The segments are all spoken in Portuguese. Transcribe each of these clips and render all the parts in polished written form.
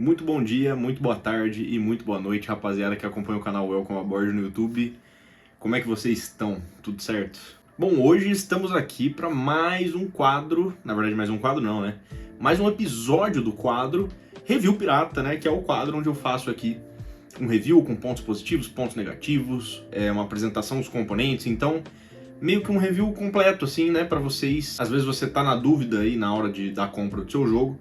Muito bom dia, muito boa tarde e muito boa noite, rapaziada que acompanha o canal Welcome Aboard no YouTube. Como é que vocês estão? Tudo certo? Bom, hoje estamos aqui para mais um quadro, na verdade mais um quadro não, né? Mais um episódio do quadro Review Pirata, né? Que é o quadro onde eu faço aqui um review com pontos positivos, pontos negativos, uma apresentação dos componentes, então meio que um review completo assim, né, para vocês. Às vezes você tá na dúvida aí na hora da compra do seu jogo,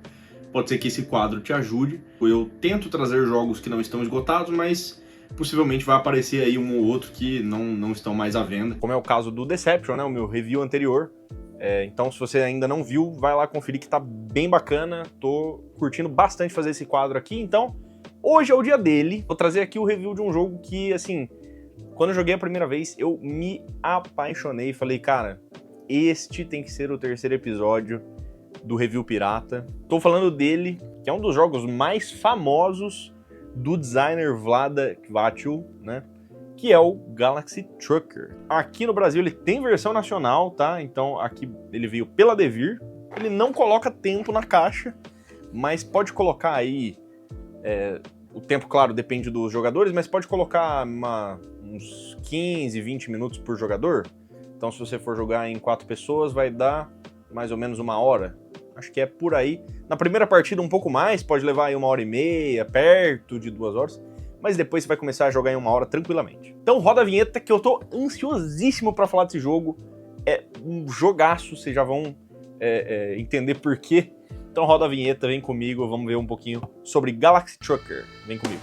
pode ser que esse quadro te ajude. Eu tento trazer jogos que não estão esgotados, mas possivelmente vai aparecer aí um ou outro que não estão mais à venda. Como é o caso do Deception, né, o meu review anterior. Então se você ainda não viu, vai lá conferir que tá bem bacana. Tô curtindo bastante fazer esse quadro aqui, então hoje é o dia dele. Vou trazer aqui o review de um jogo que, assim, quando eu joguei a primeira vez, eu me apaixonei e falei, cara, este tem que ser o terceiro episódio do Review Pirata. Tô falando dele, que é um dos jogos mais famosos do designer Vlaada Chvátil, né? Que é o Galaxy Trucker. Aqui no Brasil ele tem versão nacional, tá? Então aqui ele veio pela Devir. Ele não coloca tempo na caixa, mas pode colocar aí... o tempo, claro, depende dos jogadores, mas pode colocar uns 15, 20 minutos por jogador. Então se você for jogar em 4 pessoas, vai dar mais ou menos 1 hora. Acho que é por aí. Na primeira partida um pouco mais, pode levar aí 1h30, perto de 2 horas. Mas depois você vai começar a jogar em 1 hora tranquilamente. Então roda a vinheta que eu tô ansiosíssimo pra falar desse jogo. É um jogaço, vocês já vão entender por quê. Então roda a vinheta, vem comigo, vamos ver um pouquinho sobre Galaxy Trucker. Vem comigo.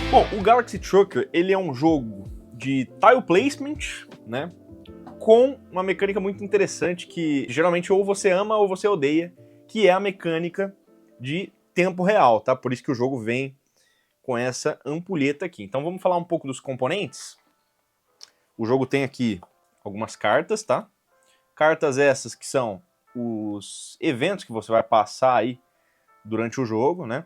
Bom, o Galaxy Trucker, ele é um jogo de tile placement, né? Com uma mecânica muito interessante que geralmente ou você ama ou você odeia, que é a mecânica de tempo real, tá? Por isso que o jogo vem com essa ampulheta aqui. Então vamos falar um pouco dos componentes. O jogo tem aqui algumas cartas, tá? Cartas essas que são os eventos que você vai passar aí durante o jogo, né?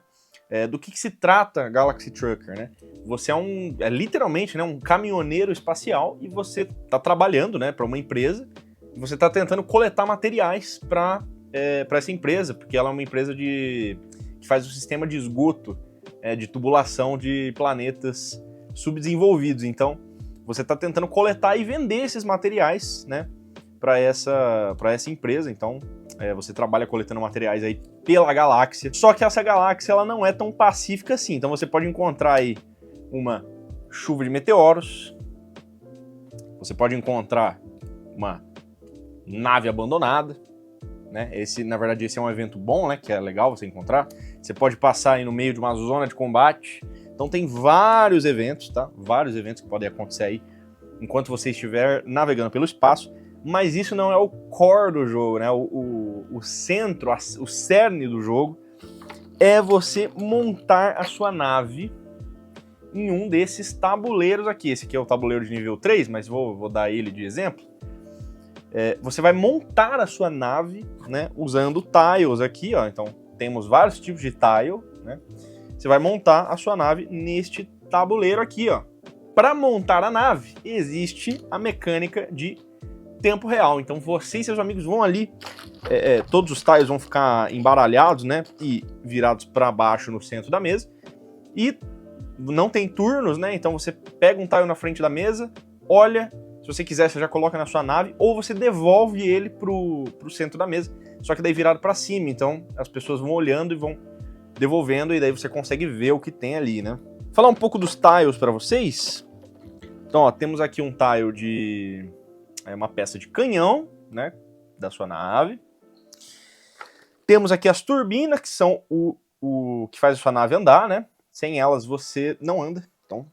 Do que se trata Galaxy Trucker, né? Você é literalmente, né, um caminhoneiro espacial e você está trabalhando, né, para uma empresa e você está tentando coletar materiais para essa empresa, porque ela é uma empresa que faz o sistema de esgoto, de tubulação de planetas subdesenvolvidos. Então, você está tentando coletar e vender esses materiais, né, para essa empresa. Então, você trabalha coletando materiais aí pela galáxia. Só que essa galáxia ela não é tão pacífica assim. Então você pode encontrar aí uma chuva de meteoros. Você pode encontrar uma nave abandonada, né? Na verdade, esse é um evento bom, né? Que é legal você encontrar. Você pode passar aí no meio de uma zona de combate. Então tem vários eventos, tá? Vários eventos que podem acontecer aí enquanto você estiver navegando pelo espaço. Mas isso não é o core do jogo, né? O centro, o cerne do jogo é você montar a sua nave em um desses tabuleiros aqui. Esse aqui é o tabuleiro de nível 3, mas vou dar ele de exemplo. Você vai montar a sua nave, né, usando tiles aqui, ó. Então temos vários tipos de tile, né? Você vai montar a sua nave neste tabuleiro aqui, ó. Para montar a nave, existe a mecânica de tempo real. Então você e seus amigos vão ali, todos os tiles vão ficar embaralhados, né, e virados para baixo no centro da mesa, e não tem turnos, né, então você pega um tile na frente da mesa, olha, se você quiser você já coloca na sua nave, ou você devolve ele pro centro da mesa, só que daí virado para cima, então as pessoas vão olhando e vão devolvendo, e daí você consegue ver o que tem ali, né. Falar um pouco dos tiles para vocês. Então, ó, temos aqui um tile de uma peça de canhão, né, da sua nave. Temos aqui as turbinas, que são o que faz a sua nave andar, né? Sem elas você não anda, então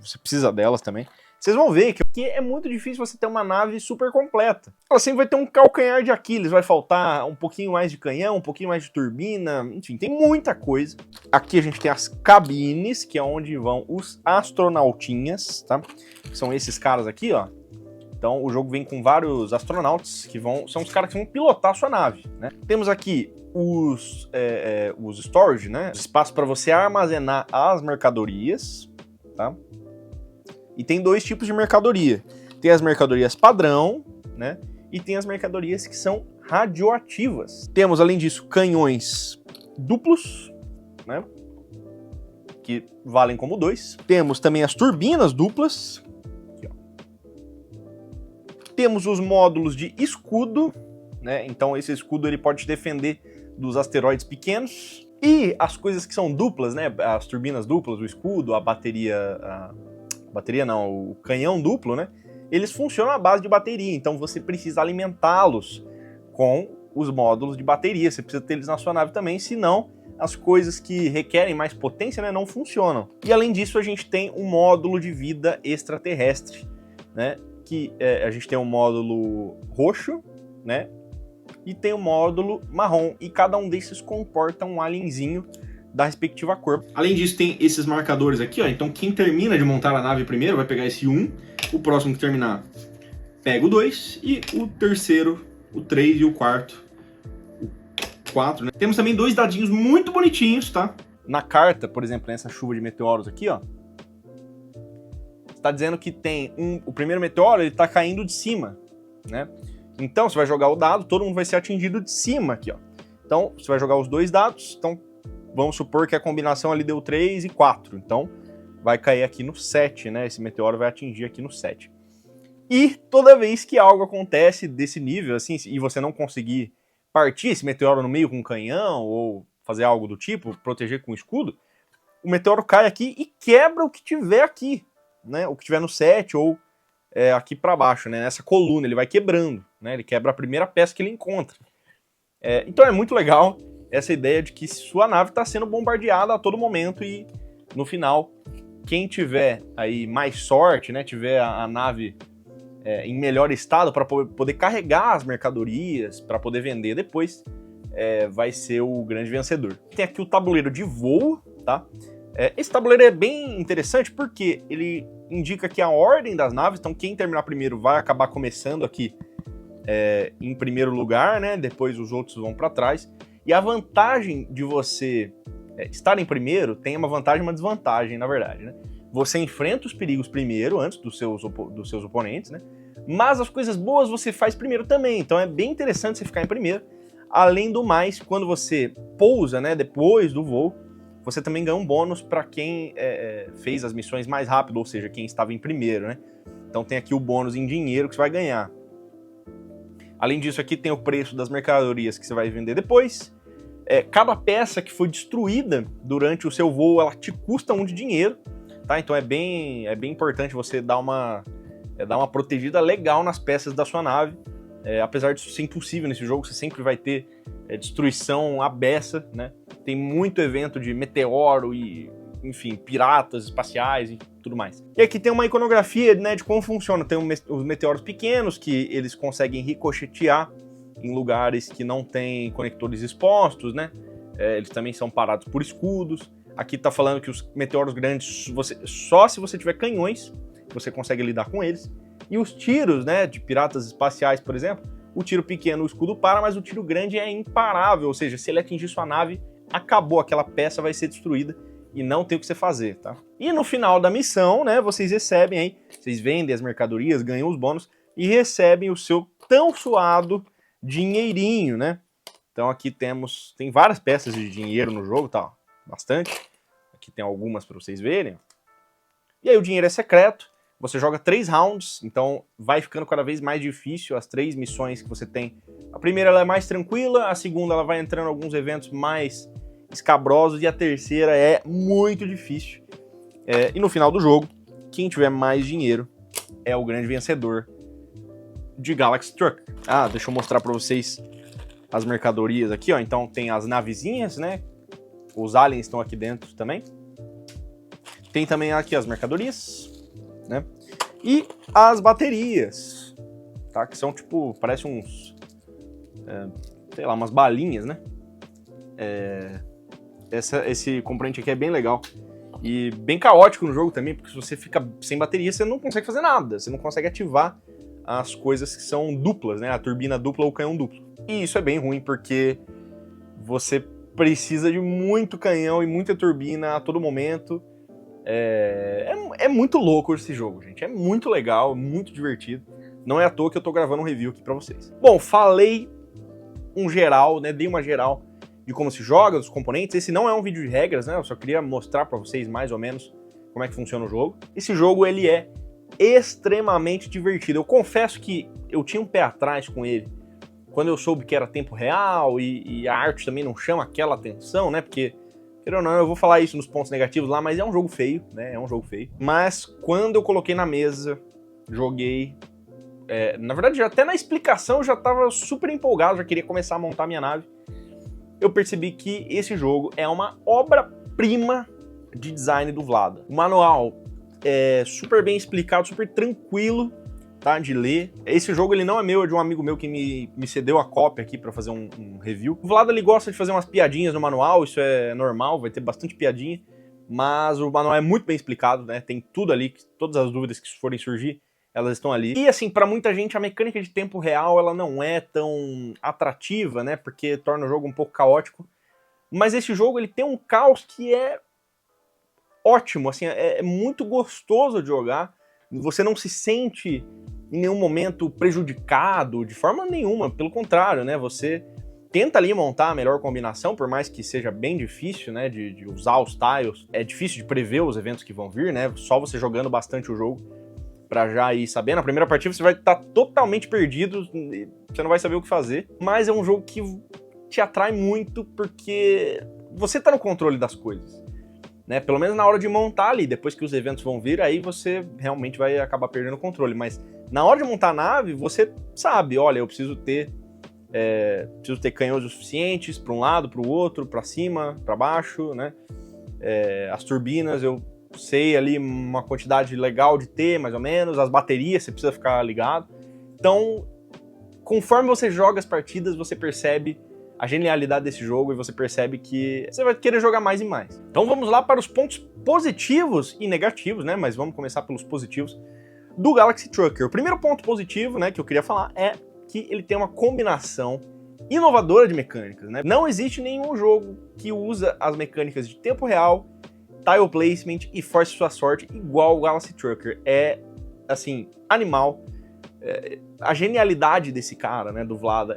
você precisa delas também. Vocês vão ver que é muito difícil você ter uma nave super completa. Ela sempre vai ter um calcanhar de Aquiles, vai faltar um pouquinho mais de canhão, um pouquinho mais de turbina, enfim, tem muita coisa. Aqui a gente tem as cabines, que é onde vão os astronautinhas, tá? São esses caras aqui, ó. Então o jogo vem com vários astronautas que são os caras que vão pilotar a sua nave, né? Temos aqui os storage, né? Espaço para você armazenar as mercadorias, tá? E tem 2 tipos de mercadoria. Tem as mercadorias padrão, né? E tem as mercadorias que são radioativas. Temos, além disso, canhões duplos, né? Que valem como 2. Temos também as turbinas duplas. Aqui, ó. Temos os módulos de escudo, né? Então esse escudo ele pode te defender dos asteroides pequenos. E as coisas que são duplas, né? As turbinas duplas, o escudo, a bateria... bateria não, o canhão duplo, né? Eles funcionam à base de bateria, então você precisa alimentá-los com os módulos de bateria. Você precisa ter eles na sua nave também, senão as coisas que requerem mais potência, né, não funcionam. E além disso, a gente tem um módulo de vida extraterrestre, né? Que a gente tem um módulo roxo, né? E tem um módulo marrom. E cada um desses comporta um alienzinho da respectiva cor. Além disso, tem esses marcadores aqui, ó. Então, quem termina de montar a nave primeiro vai pegar esse 1. O próximo que terminar pega o 2. E o terceiro, o 3 e o quarto, o 4, né? Temos também 2 dadinhos muito bonitinhos, tá? Na carta, por exemplo, nessa chuva de meteoros aqui, ó. Está dizendo que tem o primeiro meteoro, ele tá caindo de cima, né? Então, você vai jogar o dado, todo mundo vai ser atingido de cima aqui, ó. Então, você vai jogar os 2 dados, então... Vamos supor que a combinação ali deu 3 e 4, então vai cair aqui no 7, né? Esse meteoro vai atingir aqui no 7. E toda vez que algo acontece desse nível, assim, e você não conseguir partir esse meteoro no meio com um canhão, ou fazer algo do tipo, proteger com um escudo, o meteoro cai aqui e quebra o que tiver aqui, né? O que tiver no 7 ou aqui para baixo, né? Nessa coluna, ele vai quebrando, né? Ele quebra a primeira peça que ele encontra. Então é muito legal essa ideia de que sua nave está sendo bombardeada a todo momento e, no final, quem tiver aí mais sorte, né, tiver a nave em melhor estado para poder carregar as mercadorias, para poder vender depois, vai ser o grande vencedor. Tem aqui o tabuleiro de voo, tá? Esse tabuleiro é bem interessante porque ele indica que a ordem das naves, então quem terminar primeiro vai acabar começando aqui em primeiro lugar, né? Depois os outros vão para trás. E a vantagem de você estar em primeiro tem uma vantagem e uma desvantagem, na verdade, né? Você enfrenta os perigos primeiro, antes dos seus oponentes, né? Mas as coisas boas você faz primeiro também, então é bem interessante você ficar em primeiro. Além do mais, quando você pousa, né, depois do voo, você também ganha um bônus para quem fez as missões mais rápido, ou seja, quem estava em primeiro, né? Então tem aqui o bônus em dinheiro que você vai ganhar. Além disso, aqui tem o preço das mercadorias que você vai vender depois. Cada peça que foi destruída durante o seu voo, ela te custa 1 de dinheiro, tá? Então é bem importante você dar uma protegida legal nas peças da sua nave. Apesar disso ser impossível nesse jogo, você sempre vai ter destruição à beça, né? Tem muito evento de meteoro e, enfim, piratas espaciais e tudo mais. E aqui tem uma iconografia, né, de como funciona. Tem os meteoros pequenos, que eles conseguem ricochetear em lugares que não tem conectores expostos, né? Eles também são parados por escudos. Aqui tá falando que os meteoros grandes, só se você tiver canhões, você consegue lidar com eles. E os tiros, né, de piratas espaciais, por exemplo, o tiro pequeno, o escudo para, mas o tiro grande é imparável. Ou seja, se ele atingir sua nave, acabou, aquela peça vai ser destruída. E não tem o que você fazer, tá? E no final da missão, né, vocês recebem aí, vocês vendem as mercadorias, ganham os bônus e recebem o seu tão suado dinheirinho, né? Então aqui tem várias peças de dinheiro no jogo, tá? Bastante. Aqui tem algumas para vocês verem. E aí o dinheiro é secreto, você joga 3 rounds, então vai ficando cada vez mais difícil as 3 missões que você tem. A primeira ela é mais tranquila, a segunda ela vai entrando em alguns eventos mais escabrosos e a terceira é muito difícil. E no final do jogo, quem tiver mais dinheiro é o grande vencedor de Galaxy Truck. Deixa eu mostrar para vocês as mercadorias aqui, ó. Então tem as navezinhas, né? Os aliens estão aqui dentro também. Tem também aqui as mercadorias, né? E as baterias, tá? Que são tipo, parece uns, sei lá, umas balinhas, né? Esse componente aqui é bem legal e bem caótico no jogo também, porque se você fica sem bateria, você não consegue fazer nada, você não consegue ativar as coisas que são duplas, né? A turbina dupla ou o canhão duplo. E isso é bem ruim, porque você precisa de muito canhão e muita turbina a todo momento, É muito louco esse jogo, gente. É muito legal, muito divertido. Não é à toa que eu tô gravando um review aqui pra vocês. Bom, falei um geral, né? Dei uma geral de como se joga, dos componentes. Esse não é um vídeo de regras, né? Eu só queria mostrar pra vocês mais ou menos como é que funciona o jogo. Esse jogo, ele é extremamente divertido. Eu confesso que eu tinha um pé atrás com ele quando eu soube que era tempo real e a arte também não chama aquela atenção, né? Porque, querendo ou não, eu vou falar isso nos pontos negativos lá, mas é um jogo feio, né? É um jogo feio. Mas quando eu coloquei na mesa, joguei... na verdade, até na explicação eu já tava super empolgado, já queria começar a montar minha nave. Eu percebi que esse jogo é uma obra-prima de design do Vlada. O manual é super bem explicado, super tranquilo, tá, de ler. Esse jogo ele não é meu, é de um amigo meu que me cedeu a cópia aqui pra fazer um review. O Vlada ele gosta de fazer umas piadinhas no manual, isso é normal, vai ter bastante piadinha, mas o manual é muito bem explicado, né? Tem tudo ali, todas as dúvidas que forem surgir, elas estão ali. E assim, pra muita gente a mecânica de tempo real ela não é tão atrativa, né? Porque torna o jogo um pouco caótico. Mas esse jogo ele tem um caos que é ótimo, assim, é muito gostoso de jogar. Você não se sente em nenhum momento prejudicado de forma nenhuma, pelo contrário, né? Você tenta ali montar a melhor combinação, por mais que seja bem difícil, né, de usar os tiles. É difícil de prever os eventos que vão vir, né? Só você jogando bastante o jogo pra já ir sabendo. Na primeira partida você vai estar totalmente perdido, você não vai saber o que fazer. Mas é um jogo que te atrai muito porque você tá no controle das coisas. Né, pelo menos na hora de montar ali, depois que os eventos vão vir, aí você realmente vai acabar perdendo o controle, mas na hora de montar a nave, você sabe, olha, eu preciso ter canhões o suficientes para um lado, para o outro, para cima, para baixo, né, as turbinas eu sei ali uma quantidade legal de ter, mais ou menos, as baterias você precisa ficar ligado, então conforme você joga as partidas, você percebe a genialidade desse jogo e você percebe que você vai querer jogar mais e mais. Então vamos lá para os pontos positivos e negativos, né? Mas vamos começar pelos positivos do Galaxy Trucker. O primeiro ponto positivo, né, que eu queria falar é que ele tem uma combinação inovadora de mecânicas, né? Não existe nenhum jogo que usa as mecânicas de tempo real, tile placement e force sua sorte igual o Galaxy Trucker. É, assim, animal. A genialidade desse cara, né, do Vlada,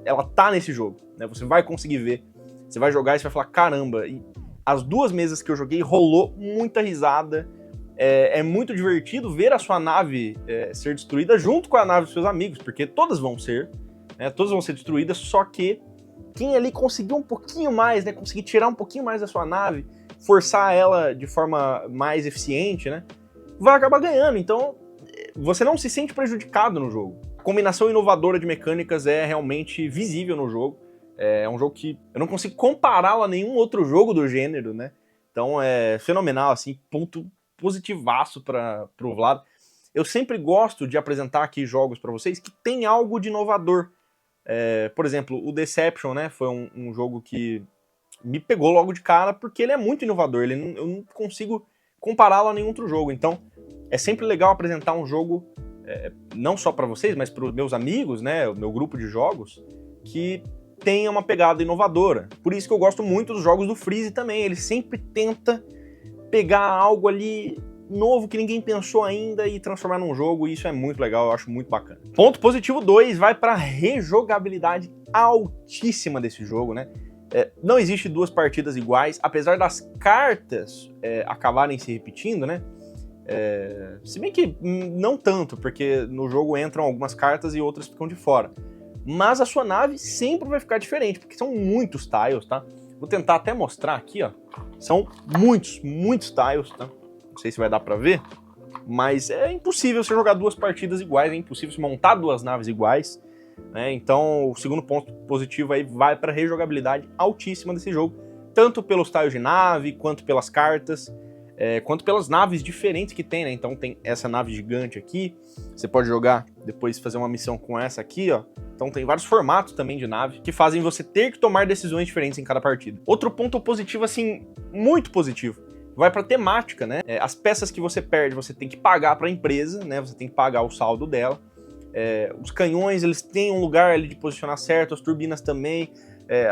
ela tá nesse jogo, né, você vai conseguir ver, você vai jogar e você vai falar, caramba, e as duas mesas que eu joguei rolou muita risada, é muito divertido ver a sua nave ser destruída junto com a nave dos seus amigos, porque todas vão ser, né, todas vão ser destruídas, só que quem ali conseguiu um pouquinho mais, né, conseguir tirar um pouquinho mais da sua nave, forçar ela de forma mais eficiente, né, vai acabar ganhando, então você não se sente prejudicado no jogo. A combinação inovadora de mecânicas é realmente visível no jogo. É um jogo que eu não consigo compará-lo a nenhum outro jogo do gênero, né? Então é fenomenal, assim, ponto positivaço para o Vlad. Eu sempre gosto de apresentar aqui jogos para vocês que tem algo de inovador. Por exemplo, o Deception, né? Foi um jogo que me pegou logo de cara porque ele é muito inovador. Eu não consigo compará-lo a nenhum outro jogo. Então, é sempre legal apresentar um jogo, não só para vocês, mas para os meus amigos, né, o meu grupo de jogos, que tenha uma pegada inovadora. Por isso que eu gosto muito dos jogos do Freeze também. Ele sempre tenta pegar algo ali novo que ninguém pensou ainda e transformar num jogo, e isso é muito legal, eu acho muito bacana. Ponto positivo 2 vai para a rejogabilidade altíssima desse jogo, né? Não existe duas partidas iguais, apesar das cartas acabarem se repetindo, né? Se bem que não tanto, porque no jogo entram algumas cartas e outras ficam de fora. Mas a sua nave sempre vai ficar diferente, porque são muitos tiles, tá? Vou tentar até mostrar aqui, ó. São muitos tiles, tá? Não sei se vai dar pra ver, mas é impossível você jogar duas partidas iguais, é impossível você montar duas naves iguais, né? Então o segundo ponto positivo aí vai pra rejogabilidade altíssima desse jogo, tanto pelos tiles de nave, quanto pelas cartas, quanto pelas naves diferentes que tem, né? Então tem essa nave gigante aqui, você pode jogar, depois fazer uma missão com essa aqui, ó. Então tem vários formatos também de nave que fazem você ter que tomar decisões diferentes em cada partida. Outro ponto positivo, assim, muito positivo, vai pra temática, né? As peças que você perde, você tem que pagar pra empresa, né? Você tem que pagar o saldo dela. Os canhões, eles têm um lugar ali de posicionar certo, as turbinas também.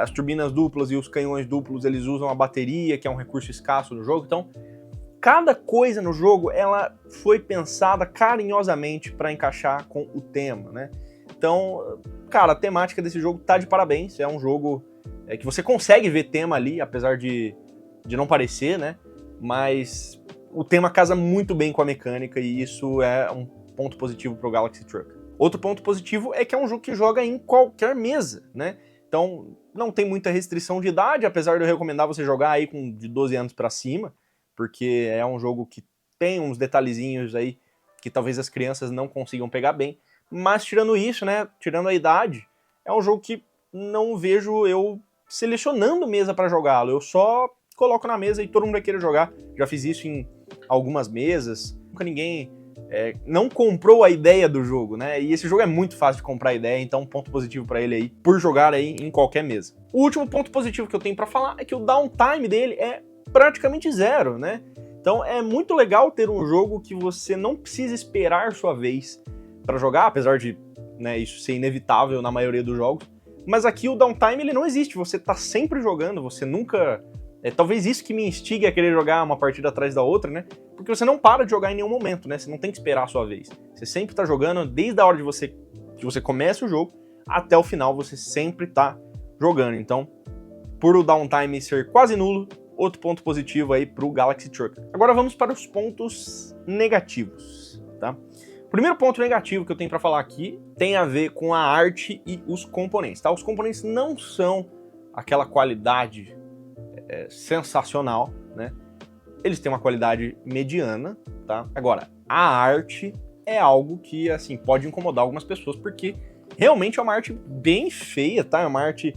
As turbinas duplas e os canhões duplos, eles usam a bateria, que é um recurso escasso no jogo. Então, cada coisa no jogo, ela foi pensada carinhosamente para encaixar com o tema, né? Então, cara, a temática desse jogo tá de parabéns. É um jogo que você consegue ver tema ali, apesar de não parecer, né? Mas o tema casa muito bem com a mecânica e isso é um ponto positivo pro Galaxy Truck. Outro ponto positivo é que é um jogo que joga em qualquer mesa, né? Então, não tem muita restrição de idade, apesar de eu recomendar você jogar aí com de 12 anos para cima, porque é um jogo que tem uns detalhezinhos aí que talvez as crianças não consigam pegar bem. Mas tirando isso, né, tirando a idade, é um jogo que não vejo eu selecionando mesa para jogá-lo. Eu só coloco na mesa e todo mundo vai querer jogar. Já fiz isso em algumas mesas. Nunca ninguém não comprou a ideia do jogo, né? E esse jogo é muito fácil de comprar a ideia, então um ponto positivo para ele aí, por jogar aí em qualquer mesa. O último ponto positivo que eu tenho para falar é que o downtime dele é praticamente zero, né? Então é muito legal ter um jogo que você não precisa esperar sua vez para jogar, apesar de, né, isso ser inevitável na maioria dos jogos. Mas aqui o downtime ele não existe, você tá sempre jogando, você nunca... talvez isso que me instigue a querer jogar uma partida atrás da outra, né? Porque você não para de jogar em nenhum momento, né? Você não tem que esperar a sua vez. Você sempre tá jogando, desde a hora que você começa o jogo até o final, você sempre tá jogando. Então, por o downtime ser quase nulo, outro ponto positivo aí pro Galaxy Truck. Agora vamos para os pontos negativos, tá? O primeiro ponto negativo que eu tenho para falar aqui tem a ver com a arte e os componentes, tá? Os componentes não são aquela qualidade sensacional, né? Eles têm uma qualidade mediana, tá? Agora, a arte é algo que, assim, pode incomodar algumas pessoas, porque realmente é uma arte bem feia, tá? É uma arte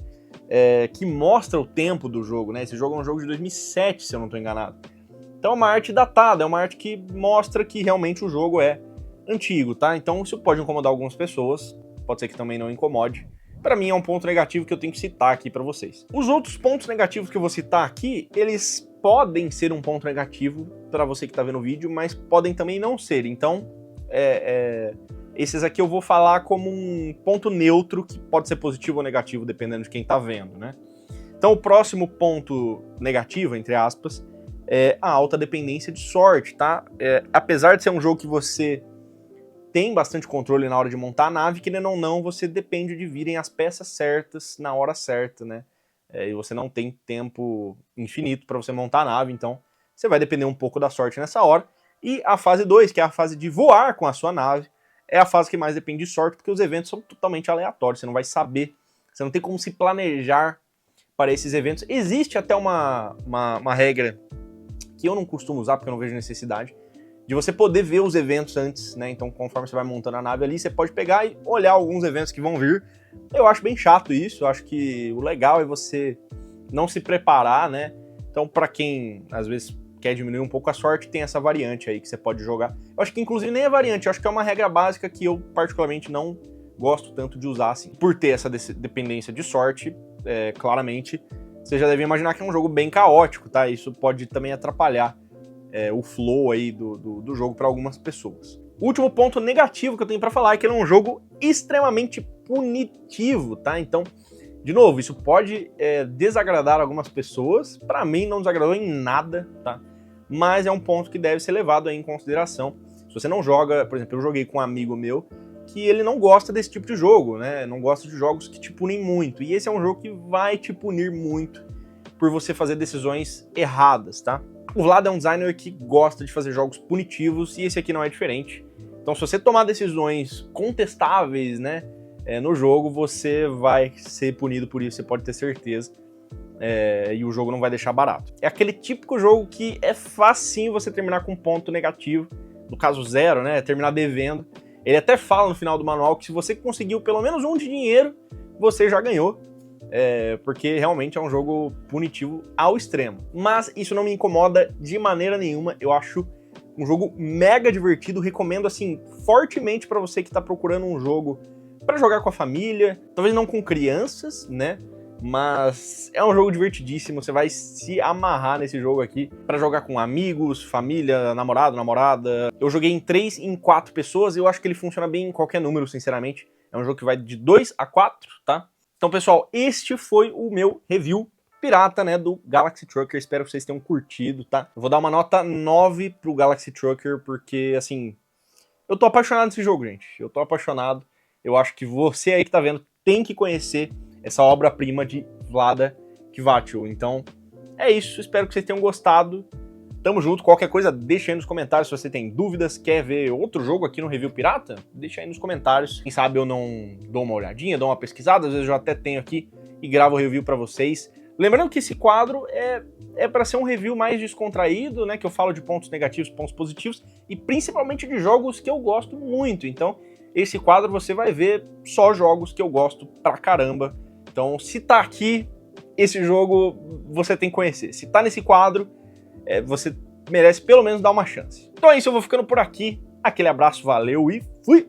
que mostra o tempo do jogo, né? Esse jogo é um jogo de 2007, se eu não estou enganado. Então é uma arte datada, é uma arte que mostra que realmente o jogo é antigo, tá? Então isso pode incomodar algumas pessoas, pode ser que também não incomode. Para mim é um ponto negativo que eu tenho que citar aqui para vocês. Os outros pontos negativos que eu vou citar aqui, eles podem ser um ponto negativo para você que está vendo o vídeo, mas podem também não ser. Então, esses aqui eu vou falar como um ponto neutro que pode ser positivo ou negativo, dependendo de quem está vendo, né? Então o próximo ponto negativo, entre aspas, é a alta dependência de sorte, tá? Apesar de ser um jogo que você tem bastante controle na hora de montar a nave, querendo ou não, você depende de virem as peças certas na hora certa, né? E você não tem tempo infinito para você montar a nave, então você vai depender um pouco da sorte nessa hora. E a fase 2, que é a fase de voar com a sua nave, é a fase que mais depende de sorte, porque os eventos são totalmente aleatórios, você não vai saber, você não tem como se planejar para esses eventos. Existe até uma regra que eu não costumo usar, porque eu não vejo necessidade, de você poder ver os eventos antes, né? Então, conforme você vai montando a nave ali, você pode pegar e olhar alguns eventos que vão vir. Eu acho bem chato isso, eu acho que o legal é você não se preparar, né? Então, para quem, às vezes, quer diminuir um pouco a sorte, tem essa variante aí que você pode jogar. Eu acho que, inclusive, nem é variante, eu acho que é uma regra básica que eu, particularmente, não gosto tanto de usar, assim. Por ter essa dependência de sorte, claramente, você já deve imaginar que é um jogo bem caótico, tá? Isso pode também atrapalhar o flow aí do jogo para algumas pessoas. O último ponto negativo que eu tenho para falar é que ele é um jogo extremamente punitivo, tá? Então, de novo, isso pode desagradar algumas pessoas. Para mim, não desagradou em nada, tá? Mas é um ponto que deve ser levado aí em consideração. Se você não joga, por exemplo, eu joguei com um amigo meu que ele não gosta desse tipo de jogo, né? Não gosta de jogos que te punem muito. E esse é um jogo que vai te punir muito por você fazer decisões erradas, tá? O Vlad é um designer que gosta de fazer jogos punitivos e esse aqui não é diferente. Então, se você tomar decisões contestáveis, né, no jogo, você vai ser punido por isso, você pode ter certeza. E o jogo não vai deixar barato. É aquele típico jogo que é facinho você terminar com um ponto negativo, no caso 0, né, terminar devendo. Ele até fala no final do manual que se você conseguiu pelo menos um de dinheiro, você já ganhou. Porque realmente é um jogo punitivo ao extremo. Mas isso não me incomoda de maneira nenhuma. Eu acho um jogo mega divertido. Recomendo, assim, fortemente para você que tá procurando um jogo para jogar com a família. Talvez não com crianças, né? Mas é um jogo divertidíssimo. Você vai se amarrar nesse jogo aqui para jogar com amigos, família, namorado, namorada. Eu joguei em 3 e em 4 pessoas. E eu acho que ele funciona bem em qualquer número, sinceramente. É um jogo que vai de 2 a 4, tá? Então, pessoal, este foi o meu review pirata, né, do Galaxy Trucker. Espero que vocês tenham curtido, tá? Eu vou dar uma nota 9 pro Galaxy Trucker, porque, assim, eu tô apaixonado nesse jogo, gente. Eu tô apaixonado. Eu acho que você aí que tá vendo tem que conhecer essa obra-prima de Vlaada Chvátil. Então, é isso. Espero que vocês tenham gostado. Tamo junto. Qualquer coisa, deixa aí nos comentários se você tem dúvidas, quer ver outro jogo aqui no Review Pirata, deixa aí nos comentários. Quem sabe eu não dou uma olhadinha, dou uma pesquisada, às vezes eu até tenho aqui e gravo o review pra vocês. Lembrando que esse quadro é para ser um review mais descontraído, né, que eu falo de pontos negativos, pontos positivos, e principalmente de jogos que eu gosto muito. Então, esse quadro você vai ver só jogos que eu gosto pra caramba. Então, se tá aqui, esse jogo você tem que conhecer. Se tá nesse quadro, você merece pelo menos dar uma chance. Então é isso, eu vou ficando por aqui. Aquele abraço, valeu e fui!